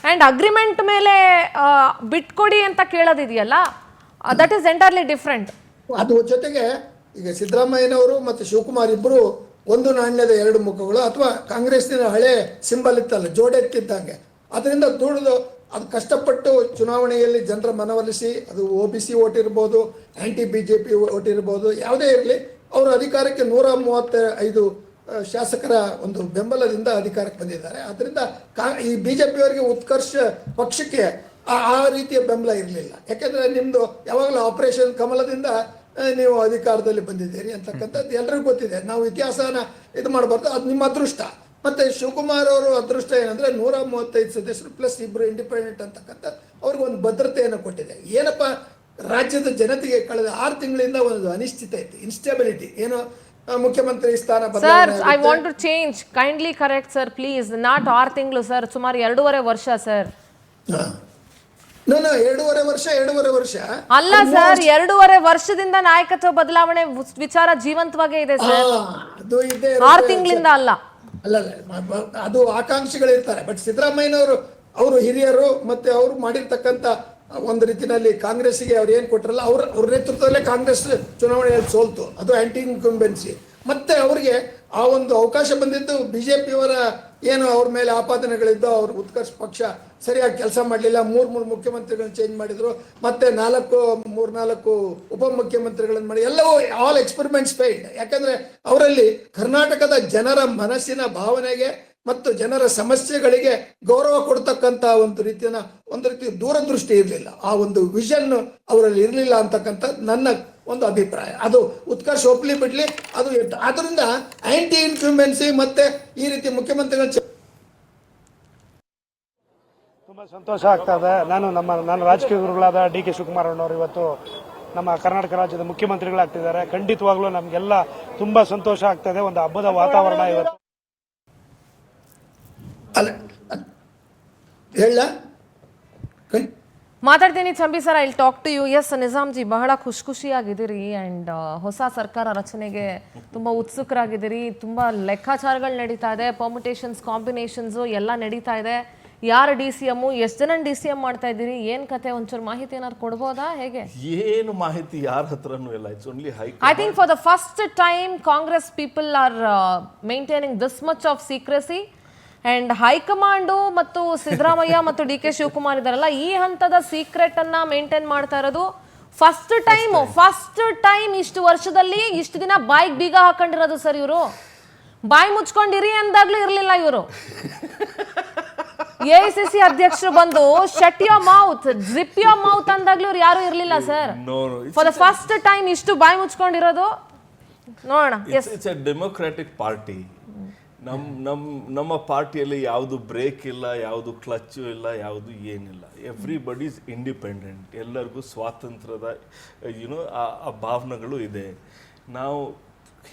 ಅಂಡ್ ಅಗ್ರಿಮೆಂಟ್ ಮೇಲೆ ಬಿಟ್ಕೊಡಿ ಅಂತ ಕೇಳೋದಿದೆಯಲ್ಲ, ದಟ್ ಈಸ್ ಎಂಟೈರ್ಲಿ ಡಿಫ್ರೆಂಟ್. ಅದು ಜೊತೆಗೆ ಈಗ ಸಿದ್ದರಾಮಯ್ಯನವರು ಮತ್ತು ಶಿವಕುಮಾರ್ ಇಬ್ಬರು ಒಂದು ನಾಣ್ಯದ 2 ಮುಖಗಳು, ಅಥವಾ ಕಾಂಗ್ರೆಸ್ನ ಹಳೆ ಸಿಂಬಲ್ ಇತ್ತಲ್ಲ, ಜೋಡೆತ್ತಿದ್ದಂಗೆ. ಅದರಿಂದ ದುಡಿದು ಅದು ಕಷ್ಟಪಟ್ಟು ಚುನಾವಣೆಯಲ್ಲಿ ಜನರ ಮನವೊಲಿಸಿ, ಅದು OBC ಓಟ್ ಇರ್ಬೋದು, ಆಂಟಿ BJP ಓಟ್ ಇರ್ಬೋದು, ಯಾವುದೇ ಇರಲಿ, ಅವರು ಅಧಿಕಾರಕ್ಕೆ 135 ಶಾಸಕರ ಒಂದು ಬೆಂಬಲದಿಂದ ಅಧಿಕಾರಕ್ಕೆ ಬಂದಿದ್ದಾರೆ. ಅದರಿಂದ ಈ BJP ಅವರಿಗೆ ಉತ್ಕರ್ಷ ಪಕ್ಷಕ್ಕೆ ಆ ರೀತಿಯ ಬೆಂಬಲ ಇರಲಿಲ್ಲ. ಯಾಕೆಂದ್ರೆ ನಿಮ್ದು ಯಾವಾಗಲೂ ಆಪರೇಷನ್ ಕಮಲದಿಂದ ನೀವು ಅಧಿಕಾರದಲ್ಲಿ ಬಂದಿದ್ದೀರಿ ಅಂತಕ್ಕಂಥದ್ದು ಎಲ್ರಿಗೂ ಗೊತ್ತಿದೆ. ನಾವು ಇತಿಹಾಸನ ಇದು ಮಾಡಬಾರ್ದು, ಅದು ನಿಮ್ಮ ಅದೃಷ್ಟ. ಮತ್ತೆ ಶಿವಕುಮಾರ್ ಅವರು ಅದೃಷ್ಟ ಏನಂದ್ರೆ 135 ಸದಸ್ಯರು ಪ್ಲಸ್ 2 ಇಂಡಿಪೆಂಡೆಂಟ್ ಅಂತಕ್ಕಂಥ ಅವ್ರಿಗೆ ಒಂದು ಭದ್ರತೆಯನ್ನು ಕೊಟ್ಟಿದೆ. ಏನಪ್ಪ, ರಾಜ್ಯದ ಜನತೆಗೆ ಕಳೆದ 6 ತಿಂಗಳಿಂದ ಒಂದು ಅನಿಶ್ಚಿತ ಇತ್ತು, ಇನ್ಸ್ಟೆಬಿಲಿಟಿ. ಏನು ಮುಖ್ಯಮಂತ್ರಿ ಸ್ಥಾನ sir, I want to change, kindly correct sir please. Not 6 ತಿಂಗಳು ಸರ್, ಸುಮಾರು 2.5 ವರ್ಷ ಸರ್. ನಾನು 2.5 ವರ್ಷ ಅಲ್ಲ ಸರ್, 2.5 ವರ್ಷದಿಂದ ನಾಯಕತ್ವ ಬದಲಾವಣೆ ವಿಚಾರ ಜೀವಂತವಾಗೇ ಇದೆ ಸರ್. ಅದು ಇದೆ, 6 ತಿಂಗಳಿಂದ ಅಲ್ಲ. ಅಲ್ಲ ಅದು ಆಕಾಂಕ್ಷಿಗಳಿರ್ತಾರೆ. ಬಟ್ ಸಿದ್ದರಾಮಯ್ಯನವರು ಅವರು ಹಿರಿಯರು, ಮತ್ತೆ ಅವರು ಮಾಡಿರ್ತಕ್ಕಂಥ ಒಂದು ರೀತಿಯಲ್ಲಿ ಕಾಂಗ್ರೆಸ್ಗೆ ಅವ್ರು ಏನು ಕೊಟ್ಟರಲ್ಲ, ಅವ್ರ ನೇತೃತ್ವದಲ್ಲೇ ಕಾಂಗ್ರೆಸ್ ಚುನಾವಣೆಯಲ್ಲಿ ಸೋಲ್ತು. ಅದು ಆಂಟಿ ಇನ್ಕಂಬೆನ್ಸಿ. ಮತ್ತೆ ಅವರಿಗೆ ಆ ಒಂದು ಅವಕಾಶ ಬಂದಿದ್ದು ಬಿಜೆಪಿಯವರ ಏನು ಅವ್ರ ಮೇಲೆ ಆಪಾದನೆಗಳಿದ್ದು, ಅವ್ರ ಉತ್ಕರ್ಷ ಪಕ್ಷ ಸರಿಯಾಗಿ ಕೆಲಸ ಮಾಡಲಿಲ್ಲ, 3 ಮುಖ್ಯಮಂತ್ರಿಗಳನ್ನ ಚೇಂಜ್ ಮಾಡಿದ್ರು, ಮತ್ತೆ 4 ಉಪಮುಖ್ಯಮಂತ್ರಿಗಳನ್ನು ಮಾಡಿ, ಎಲ್ಲವೂ ಆಲ್ ಎಕ್ಸ್ಪೆರಿಮೆಂಟ್ಸ್ ಫೇಲ್ಡ್. ಯಾಕಂದ್ರೆ ಅವರಲ್ಲಿ ಕರ್ನಾಟಕದ ಜನರ ಮನಸ್ಸಿನ ಭಾವನೆಗೆ ಮತ್ತು ಜನರ ಸಮಸ್ಯೆಗಳಿಗೆ ಗೌರವ ಕೊಡ್ತಕ್ಕಂಥ ಒಂದು ರೀತಿ ದೂರದೃಷ್ಟಿ ಇರಲಿಲ್ಲ, ಆ ಒಂದು ವಿಷನ್ ಅವರಲ್ಲಿ ಇರಲಿಲ್ಲ ಅಂತಕ್ಕಂಥ ನನ್ನ ಒಂದು ಅಭಿಪ್ರಾಯ. ಅದು ಉತ್ಕರ್ಷ ಒಪ್ಲಿ ಬಿಡ್ಲಿ, ಅದು ಅದರಿಂದ ಆಂಟಿ ಇನ್ಕ್ಯುಮೆನ್ಸಿ ಮತ್ತೆ ಈ ರೀತಿ ಮುಖ್ಯಮಂತ್ರಿಗಳ ತುಂಬ ಸಂತೋಷ ಆಗ್ತಾ ಇದೆ. ನನ್ನ ರಾಜಕೀಯ ಗುರುಗಳಾದ ಡಿ.ಕೆ. ಶಿವಕುಮಾರ್ ಅವರು ಇವತ್ತು ನಮ್ಮ ಕರ್ನಾಟಕ ರಾಜ್ಯದ ಮುಖ್ಯಮಂತ್ರಿಗಳಾಗ್ತಿದ್ದಾರೆ. ಖಂಡಿತವಾಗ್ಲೂ ನಮಗೆಲ್ಲ ತುಂಬಾ ಸಂತೋಷ ಆಗ್ತಾ ಇದೆ. ಒಂದು ಹಬ್ಬದ ವಾತಾವರಣ ಇವತ್ತು. ಅಲ್ಲ ಹೇಳ ಮಾತಾಡ್ತೀನಿ Chambi sir, I talk to you. Yes Nizamji, ಬಹಳ ಖುಷಿಯಾಗಿದ್ದೀರಿ ಆ್ಯಂಡ್ ಹೊಸ ಸರ್ಕಾರ ರಚನೆಗೆ ತುಂಬ ಉತ್ಸುಕರಾಗಿದ್ದೀರಿ. ತುಂಬ ಲೆಕ್ಕಾಚಾರಗಳು ನಡೀತಾ ಇದೆ, ಪರ್ಮುಟೇಷನ್ಸ್, ಕಾಂಬಿನೇಷನ್ಸು ಎಲ್ಲ ನಡೀತಾ ಇದೆ. ಯಾರು DCM, ಎಷ್ಟು ಜನ DCM ಮಾಡ್ತಾ ಇದ್ದೀರಿ, ಏನು ಕತೆ, ಒಂಚೂರು ಮಾಹಿತಿ ಏನಾದ್ರು ಕೊಡ್ಬೋದಾ? ಹೇಗೆ? ಏನು ಮಾಹಿತಿ ಯಾರ ಹತ್ರನೂ ಇಲ್ಲ. It's only high. I think for the first time Congress people are maintaining this much of secrecy. And high command ಮತ್ತು ಸಿದ್ದರಾಮಯ್ಯ ಮತ್ತು ಡಿ.ಕೆ. ಶಿವಕುಮಾರ್ ಇದಾರಲ್ಲ, ಈ ಹಂತದ ಸೀಕ್ರೆಟ್ ಅನ್ನ ಮೇಂಟೈನ್ ಮಾಡ್ತಾ ಇರೋದು ಫಸ್ಟ್ ಟೈಮ್ ಇಷ್ಟು ವರ್ಷದಲ್ಲಿ. ಇಷ್ಟು ದಿನ ಬಾಯಿಗೆ ಬೀಗ ಹಾಕೊಂಡಿರೋದು ಸರ್ ಇವರು. ಬಾಯಿ ಮುಚ್ಕೊಂಡಿರಿ ಅಂದಾಗ್ಲೂ ಇರ್ಲಿಲ್ಲ ಇವರು. AICC ಅಧ್ಯಕ್ಷರು ಬಂದು shut your mouth, zip your mouth ಅಂದಾಗ್ಲೂ ಇವ್ರು ಯಾರು ಇರ್ಲಿಲ್ಲ sir. For the first time ಇಷ್ಟು ಬಾಯಿ ಮುಚ್ಕೊಂಡಿರೋದು ನೋಡೋಣ. It's a democratic party. ನಮ್ಮ ಪಾರ್ಟಿಯಲ್ಲಿ ಯಾವುದು ಬ್ರೇಕ್ ಇಲ್ಲ, ಯಾವುದು ಕ್ಲಚ್ಚು ಇಲ್ಲ, ಯಾವುದು ಏನಿಲ್ಲ. Everybody is independent. ಎಲ್ಲರಿಗೂ ಸ್ವಾತಂತ್ರ್ಯದ ಆ ಭಾವನೆಗಳು ಇದೆ. ನಾವು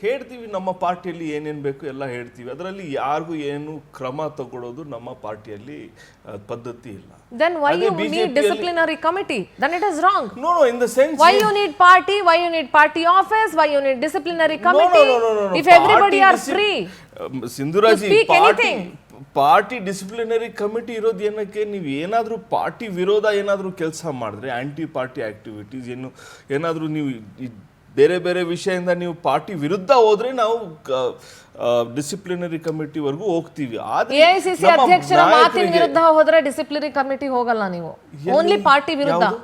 ಹೇಳ್ತೀವಿ ನಮ್ಮ ಪಾರ್ಟಿಯಲ್ಲಿ ಏನೇನು ಬೇಕು ಎಲ್ಲ ಹೇಳ್ತೀವಿ. ಅದರಲ್ಲಿ ಯಾರಿಗೂ ಏನು ಕ್ರಮ ತಗೊಳ್ಳೋದು ನಮ್ಮ ಪಾರ್ಟಿಯಲ್ಲಿ ಪದ್ಧತಿ ಇಲ್ಲ. Then why you need disciplinary committee? Then it is wrong. No, in the sense. Why you need party? Why you need party office? Why you need disciplinary committee? No. If everybody are free. ಸಿಂಧುರಾಜಿ, party disciplinary committee ಇರೋದು ಏನಕ್ಕೆ? ನೀವು ಏನಾದರೂ party ವಿರೋಧ ಏನಾದರೂ ಕೆಲಸ ಮಾಡಿದ್ರೆ, aunty party activities ಏನಾದರೂ ನೀವು ಬೇರೆ ವಿಷಯದಿಂದ ನೀವು ಪಾರ್ಟಿ ವಿರುದ್ಧ ಹೋದ್ರೆ ನಾವು ಡಿಸಿಪ್ಲಿನರಿ ಕಮಿಟಿವರೆಗೂ ಹೋಗ್ತೀವಿ. AICC ಅಧ್ಯಕ್ಷರ ಮಾತಿನ ವಿರುದ್ಧ ಹೋದ್ರೆ ಡಿಸಿಪ್ಲಿನರಿ ಕಮಿಟಿ ಹೋಗಲ್ಲ ನೀವು, ಓನ್ಲಿ ಪಾರ್ಟಿ ವಿರುದ್ಧ.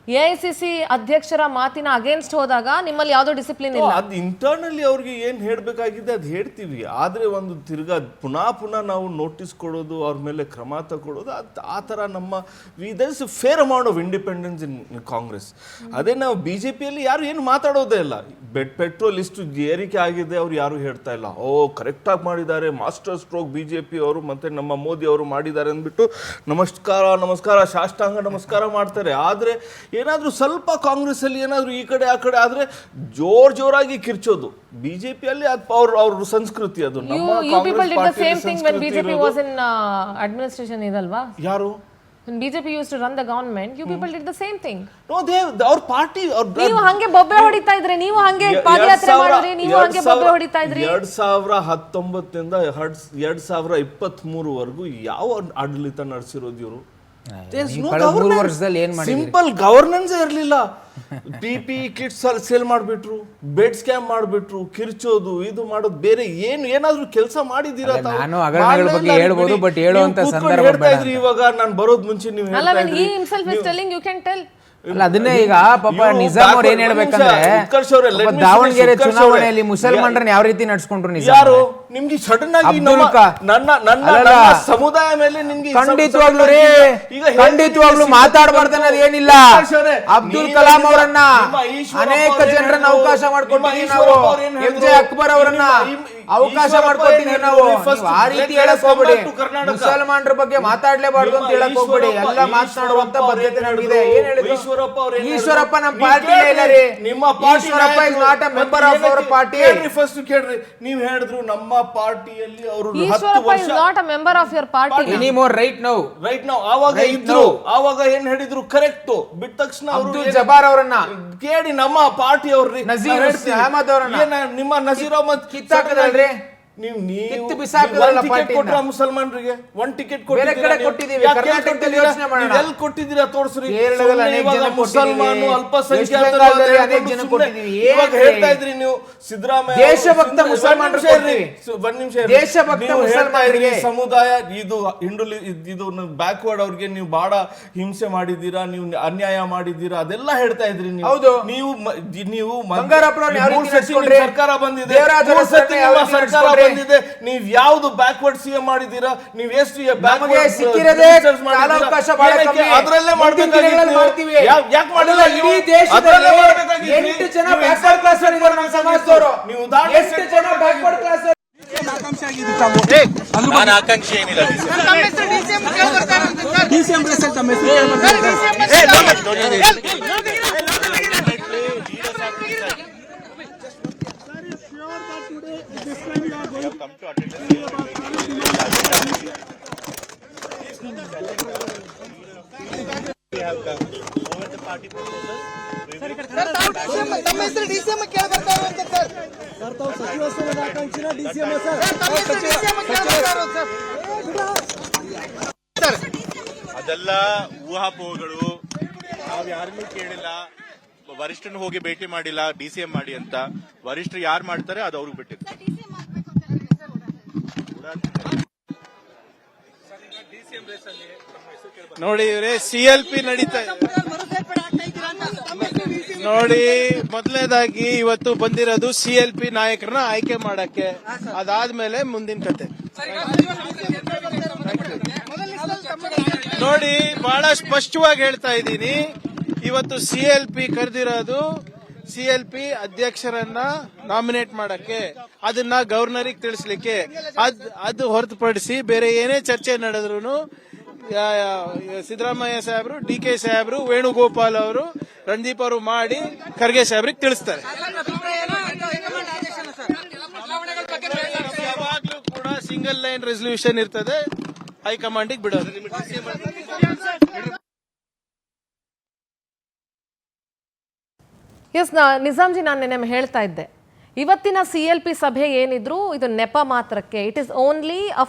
AICC ಅಧ್ಯಕ್ಷರ ಮಾತಿನ ಅಗೇನ್ಸ್ಟ್ ಹೋದಾಗ ನಿಮ್ಮಲ್ಲಿ ಯಾವುದೋ ಡಿಸಿಪ್ಲಿನ್ ಇಲ್ಲ. ಅದು ಇಂಟರ್ನಲಿ ಅವ್ರಿಗೆ ಏನು ಹೇಳಬೇಕಾಗಿದೆ ಅದು ಹೇಳ್ತೀವಿ. ಆದರೆ ಒಂದು ತಿರ್ಗಾ ಪುನಃ ನಾವು ನೋಟಿಸ್ ಕೊಡೋದು, ಅವ್ರ ಮೇಲೆ ಕ್ರಮ ತಗೊಳ್ಳೋದು, ಆ ಥರ ನಮ್ಮ there is fair amount of independence in Congress. ಅದೇ ನಾವು BJPಯಲ್ಲಿ ಯಾರು ಏನು ಮಾತಾಡೋದೇ ಇಲ್ಲ. ಪೆಟ್ರೋಲ್ ಇಷ್ಟು ಏರಿಕೆ ಆಗಿದೆ ಅವ್ರು ಯಾರು ಹೇಳ್ತಾ ಇಲ್ಲ. ಕರೆಕ್ಟಾಗಿ ಮಾಡಿದ್ದಾರೆ, ಮಾಸ್ಟರ್ ಸ್ಟ್ರೋಕ್ BJP ಅವರು ಮತ್ತು ನಮ್ಮ ಮೋದಿ ಅವರು ಮಾಡಿದ್ದಾರೆ ಅಂದ್ಬಿಟ್ಟು ನಮಸ್ಕಾರ ಸಾಷ್ಟಾಂಗ ನಮಸ್ಕಾರ ಮಾಡ್ತಾರೆ. ಆದರೆ ಏನಾದರೂ ಸ್ವಲ್ಪ ಕಾಂಗ್ರೆಸ್ ಅಲ್ಲಿ ಏನಾದರೂ ಈ ಕಡೆ ಆ ಕಡೆ ಆದ್ರೆ ಜೋರಾಗಿ ಕಿರ್ಚೋದು. ಬಿಜೆಪಿಯಲ್ಲಿ ಅವ್ರ ಸಂಸ್ಕೃತಿ ಅದು. ಅಡ್ಮಿನಿಸ್ಟ್ರೇಷನ್ ಇದಲ್ವಾ? ಯಾರು? When BJP used to run the government, you people did the same thing. No, our party. ನೀವು ಹಂಗೆ ಬೊಬ್ಬೆ ಹೊಡಿತಾ ಇದ್ರಿ, ನೀವು ಹಂಗೆ ಪಾದಯಾತ್ರೆ ಮಾಡಿದ್ರಿ, ನೀವು ಹಂಗೆ ಬೊಬ್ಬೆ ಹೊಡಿತಾ ಇದ್ರಿ. 2019 ಇಂದ 2023 ವರೆಗೂ ಯಾವ ಆಡಳಿತ ನಡೆಸಿರೋದು ಇವರು? ಸಿಂಪಲ್ ಗವರ್ನೆನ್ಸ್ ಇರಲಿಲ್ಲ. PPE ಕಿಟ್ಸ್ ಸೇಲ್ ಮಾಡ್ಬಿಟ್ರು, ಬೆಡ್ ಸ್ಕ್ಯಾಮ್ ಮಾಡ್ಬಿಟ್ರು, ಕಿರ್ಚೋದು, ಇದು ಮಾಡೋದು. ಬೇರೆ ಏನಾದ್ರೂ ಕೆಲಸ ಮಾಡಿದೀರಾ? ಹೇಳ್ತಾ ಇದ್ರಿ. ಇವಾಗ ನಾನು ಬರೋದ್ ಮುಂಚೆ ನೀವು ಅದನ್ನೇ ಈಗ ಪಾಪ ನಿಜಾಮ್ ಅವ್ರು ಏನ್ ಹೇಳ್ಬೇಕಂದ್ರೆ, ದಾವಣಗೆರೆ ಚುನಾವಣೆಯಲ್ಲಿ ಮುಸಲ್ಮಾನರನ್ನ ಯಾವ ರೀತಿ ನಡ್ಸ್ಕೊಂಡ್ರು ನಿಜಾಮ್? ಯಾರು ನಿಮ್ಗೆ ಸಡನ್ ಆಗಿ ಅಬ್ದುಲ್ ನನ್ನ ಸಮುದಾಯ ಮೇಲೆ ನಿಮ್ಗೆ ಖಂಡಿತವಾಗ್ಲೂ ರೀ, ಖಂಡಿತವಾಗ್ಲೂ ಮಾತಾಡಬಾರ್ದು ಅನ್ನೋದು ಏನಿಲ್ಲ. ಅಬ್ದುಲ್ ಕಲಾಂ ಅವರನ್ನ ಅನೇಕ ಜನರನ್ನ ಅವಕಾಶ ಮಾಡ್ಕೊಟ್ಟಿದ್ದೀವಿ ನಾವು. MJ ಅಕ್ಬರ್ ಅವರನ್ನ ಅವಕಾಶ ಮಾಡ್ಕೊಟ್ಟಿದ್ದೀವಿ ನಾವು. ಆ ರೀತಿ ಹೇಳಕ್ ಹೋಗ್ಬೇಡಿ. ಮುಸಲ್ಮಾನರ ಬಗ್ಗೆ ಮಾತಾಡ್ಲೇಬಾರ್ದು ಅಂತ ಹೇಳಕ್ ಹೋಗ್ಬೇಡಿ. ಎಲ್ಲ ಮಾತನಾಡುವಂತ ಬದ್ಧತೆ ನಮಗಿದೆ. ಏನ್ ಹೇಳಿದ್ರು ಈಶ್ವರಪ್ಪ? ನಮ್ಮ ಪಾರ್ಟಿ ಇಲ್ಲ ರೀ. Eshwarappa is not a member of our party. First ಕೇಳ್ರಿ, ನೀವ್ ಹೇಳಿದ್ರು ನಮ್ಮ ಪಾರ್ಟಿಯಲ್ಲಿ ಅವರು 10 ಈಶ್ವರಪ್ಪ ವರ್ಷ is not a member of your party anymore right now. ಆವಾಗ ಇದ್ರು. ಆವಾಗ ಏನ್ ಹೇಳಿದ್ರು ಕರೆಕ್ಟ್. ಬಿಟ್ಟ ತಕ್ಷಣ ಅಬ್ದುಲ್ ಜಬ್ಬಾರ್ ಅವರನ್ನ ಕೇಳಿ, ನಮ್ಮ ಪಾರ್ಟಿ ಅವ್ರಿ ನಜೀರ್ ಅಹಮದ್ ಅವರನ್ನ ನಿಮ್ಮ ನಜೀರ್ ಅಹಮದ್ ಕಿತ್ತಾಕದಲ್ರಿ. ಕಿತ್ತು ಬಿಸಾಕದಲ್ಲ ಪಾರ್ಟಿನ. ಮುಸಲ್ಮಾನರಿಗೆ 1 ಟಿಕೆಟ್ ಬೇರೆ ಕಡೆ ಕೊಟ್ಟಿದ್ದೀವಿ. ಕರ್ನಾಟಕದಲ್ಲಿ ಯೋಚನೆ ಮಾಡೋಣ. ಎಲ್ಲಿ ಕೊಟ್ಟಿದ್ದೀರಾ ತೋರ್ಸ್ರಿ. ಕೇರಳದಲ್ಲಿ ಅನೇಕ ಜನ ಮುಸಲ್ಮಾನು ಅಲ್ಪಸಂಖ್ಯಾತರು ಅನೇಕ ಜನ ಕೊಟ್ಟಿದ್ದೀವಿ. ಇವಾಗ ಹೇಳ್ತಾ ಇದ್ರಿ ನೀವು ಸಿದ್ದರಾಮಯ್ಯ ದೇಶಭಕ್ತ ಮುಸಲ್ಮಾನರು ಒಂದ್ ನಿಮಿಷ ದೇಶಭಕ್ತ ಮುಸಲ್ಮಾನರಿಗೆ ಸಮುದಾಯ ಇದು ಹಿಂಡುಳಿ ಇದು ಬ್ಯಾಕ್ವರ್ಡ್ ಅವ್ರಿಗೆ ನೀವು ಬಹಳ ಹಿಂಸೆ ಮಾಡಿದ್ದೀರಾ, ನೀವು ಅನ್ಯಾಯ ಮಾಡಿದ್ದೀರಾ, ಅದೆಲ್ಲ ಹೇಳ್ತಾ ಇದ್ರಿ ನೀವು. ಹೌದು. ನೀವು ಬಂಗಾರಪ್ಪನವ್ರನ್ನ ಯಾವ ರೀತಿ ಸತಿ ಸರ್ಕಾರ ಬಂದಿದೆ, ದೇವರಾಜ ಮೂರು ಸತಿ ಯಾವ ನಿಮ್ಮ ರೀತಿ ಸರ್ಕಾರ ಬಂದಿದೆ. ನೀವ್ ಯಾವ್ದು ಬ್ಯಾಕ್ವರ್ಡ್ ಸಿಎಂ ಮಾಡಿದ್ದೀರಾ? ನೀವ್ ಎಷ್ಟು ನಮಗೆ ಸಿಕ್ಕಿರೋದೇ ಕಾಲಾವಕಾಶ ಬಹಳ ಕಮ್ಮಿ. ಅದರಲ್ಲೇ ಮಾಡ್ತೀವಿ. ಯಾಕೆ ಮಾಡಿಲ್ಲ? ಇಡೀ ದೇಶದಲ್ಲಿ 8 ಜನ ಬ್ಯಾಕ್ವರ್ಡ್ ಕ್ಲಾಸ್ ಇದ್ದಾರೆ ನಮ್ಮ ಸಮಾಜದವರು. ನೀವು 8 ಜನ ಬ್ಯಾಕ್ವರ್ಡ್ ಕ್ಲಾಸ್. ನಾನು ಆಕಾಂಕ್ಷಿ ಏನಿಲ್ಲ. ಅದೆಲ್ಲ ಊಹಾಪೋಹಗಳು. ನಾವು ಯಾರನ್ನೂ ಕೇಳಿಲ್ಲ, ವರಿಷ್ಠನ ಹೋಗಿ ಭೇಟಿ ಮಾಡಿಲ್ಲ DCM ಮಾಡಿ ಅಂತ. ವರಿಷ್ಠರು ಯಾರು ಮಾಡ್ತಾರೆ ಅದು ಅವ್ರಿಗೆ ಬಿಟ್ಟಿದ್ದು. ನೋಡಿ ಇವರೇ CLP ನಡೀತಾ ನೋಡಿ. ಮೊದಲನೇದಾಗಿ ಇವತ್ತು ಬಂದಿರೋದು CLP ನಾಯಕರನ್ನ ಆಯ್ಕೆ ಮಾಡಕ್ಕೆ. ಅದಾದ್ಮೇಲೆ ಮುಂದಿನ ಕತೆ ನೋಡಿ. ಬಹಳ ಸ್ಪಷ್ಟವಾಗಿ ಹೇಳ್ತಾ ಇದ್ದೀನಿ, ಇವತ್ತು CLP ಕರೆದಿರೋದು CLP ಅಧ್ಯಕ್ಷರನ್ನ ನಾಮಿನೇಟ್ ಮಾಡಕ್ಕೆ, ಅದನ್ನ ಗವರ್ನರಿಗೆ ತಿಳಿಸ್ಲಿಕ್ಕೆ. ಅದು ಹೊರತುಪಡಿಸಿ ಬೇರೆ ಏನೇ ಚರ್ಚೆ ನಡೆದ್ರು ಸಿದ್ದರಾಮಯ್ಯ ಸಾಹೇಬರು, DK ಸಾಹೇಬರು, ವೇಣುಗೋಪಾಲ್ ಅವರು, ರಣದೀಪ್ ಅವರು ಮಾಡಿ ಖರ್ಗೆ ಸಾಹೇಬ್ರಿಗೆ ತಿಳಿಸ್ತಾರೆ. ಯಾವಾಗ್ಲೂ ಕೂಡ ಸಿಂಗಲ್ ಲೈನ್ ರೆಸಲ್ಯೂಷನ್ ಇರ್ತದೆ, ಹೈಕಮಾಂಡಿಗೆ ಬಿಡೋದು. ಎಸ್ ನಿಜಾಮ್ಜಿ, ನಾನು ನಿನ್ನೆ ಹೇಳ್ತಾ ಇದ್ದೆ, ಇವತ್ತಿನ CLP ಸಭೆ ಏನಿದ್ರು ಇದು ನೆಪ ಮಾತ್ರಕ್ಕೆ. It is only a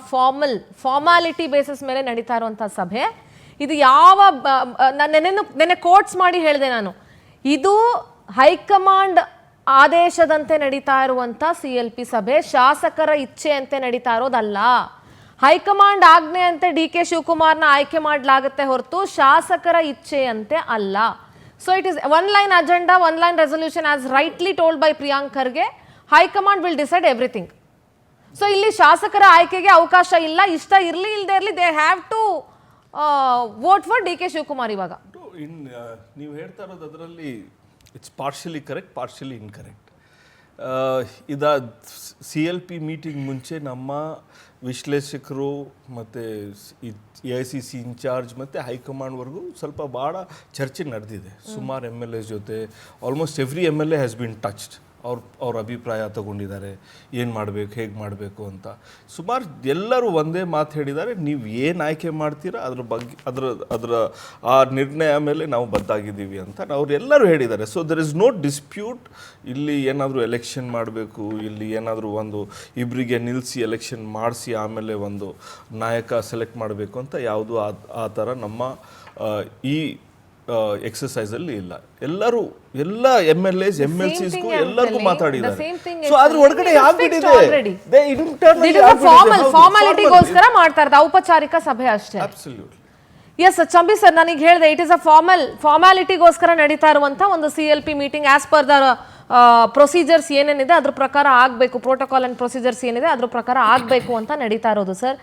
formality basis ಮೇಲೆ ನಡೀತಾ ಇರುವಂಥ ಸಭೆ ಇದು. ಯಾವ ನೆನ್ನೆ ಕೋಟ್ಸ್ ಮಾಡಿ ಹೇಳಿದೆ ನಾನು, ಇದು ಹೈಕಮಾಂಡ್ ಆದೇಶದಂತೆ ನಡೀತಾ ಇರುವಂಥ CLP ಸಭೆ, ಶಾಸಕರ ಇಚ್ಛೆಯಂತೆ ನಡೀತಾ ಇರೋದಲ್ಲ. ಹೈಕಮಾಂಡ್ ಆಜ್ಞೆಯಂತೆ DK ಶಿವಕುಮಾರ್ನ ಆಯ್ಕೆ ಮಾಡಲಾಗುತ್ತೆ ಹೊರತು ಶಾಸಕರ ಇಚ್ಛೆಯಂತೆ ಅಲ್ಲ. So it is one line agenda, one line resolution, as rightly told by Priyank Kharge. High command will decide everything. So illi shasakara ಆಯ್ಕೆಗೆ ಅವಕಾಶ ಇಲ್ಲ. ಇಷ್ಟ ಇರಲಿ ಇಲ್ಲದೆ ಇರಲಿ, they have to vote for DK Shivakumar. ಇವಾಗ ನೀವು ಹೇಳ್ತಾ ಇರೋದು ಅದರಲ್ಲಿ it's partially correct, partially incorrect. ಇದ CLP ಮೀಟಿಂಗ್ ಮುಂಚೆ ನಮ್ಮ ವಿಶ್ಲೇಷಕರು ಮತ್ತು AICC ಇನ್ಚಾರ್ಜ್ ಮತ್ತು ಹೈಕಮಾಂಡ್ವರೆಗೂ ಸ್ವಲ್ಪ ಭಾಳ ಚರ್ಚೆ ನಡೆದಿದೆ. ಸುಮಾರು MLAs ಜೊತೆ almost every MLA has been touched. ಅವ್ರ ಅಭಿಪ್ರಾಯ ತಗೊಂಡಿದ್ದಾರೆ, ಏನು ಮಾಡಬೇಕು, ಹೇಗೆ ಮಾಡಬೇಕು ಅಂತ. ಸುಮಾರು ಎಲ್ಲರೂ ಒಂದೇ ಮಾತು ಹೇಳಿದ್ದಾರೆ, ನೀವು ಏನು ಆಯ್ಕೆ ಮಾಡ್ತೀರಾ ಅದ್ರ ಬಗ್ಗೆ ಅದರ ಆ ನಿರ್ಣಯ ಮೇಲೆ ನಾವು ಬದ್ದಾಗಿದ್ದೀವಿ ಅಂತ ಅವರೆಲ್ಲರೂ ಹೇಳಿದ್ದಾರೆ. So there is no dispute. ಇಲ್ಲಿ ಏನಾದರೂ ಎಲೆಕ್ಷನ್ ಮಾಡಬೇಕು, ಇಲ್ಲಿ ಏನಾದರೂ ಒಂದು ಇಬ್ಬರಿಗೆ ನಿಲ್ಲಿಸಿ ಎಲೆಕ್ಷನ್ ಮಾಡಿಸಿ ಆಮೇಲೆ ಒಂದು ನಾಯಕ ಸೆಲೆಕ್ಟ್ ಮಾಡಬೇಕು ಅಂತ ಯಾವುದು ಆ ಥರ ನಮ್ಮ ಈ ಎಕ್ಸಸೈಸಲ್ಲಿ ಇಲ್ಲ. ಎಲ್ಲರೂ ಎಲ್ಲ MLAs MLCsಗೂ ಎಲ್ಲರಿಗೂ ಮಾತಾಡಿದ್ದಾರೆ. ಸೊ ಅದ್ರ ಒಳಗಡೆ ಆಗ್ಬಿಟ್ಟಿದೆ, ಫಾರ್ಮಾಲಿಟಿಗೋಸ್ಕರ ಮಾಡ್ತಾ ಇರೋದು, ಔಪಚಾರಿಕ ಸಭೆ ಅಷ್ಟೇ. ಎಸ್ ಚಂಬಿ ಸರ್, ನನಗೆ ಹೇಳಿದೆ, ಇಟ್ ಇಸ್ ಅ ಫಾರ್ಮಾಲಿಟಿಗೋಸ್ಕರ ನಡೀತಾ ಇರುವಂತ ಒಂದು CLP meeting as per the procedures ಏನೇನಿದೆ ಅದ್ರ ಪ್ರಕಾರ ಆಗಬೇಕು, ಪ್ರೋಟೋಕಾಲ್ ಆ್ಯಂಡ್ ಪ್ರೊಸೀಜರ್ಸ್ ಏನಿದೆ ಅದ್ರ ಪ್ರಕಾರ ಆಗಬೇಕು ಅಂತ ನಡೀತಾ ಇರೋದು ಸರ್.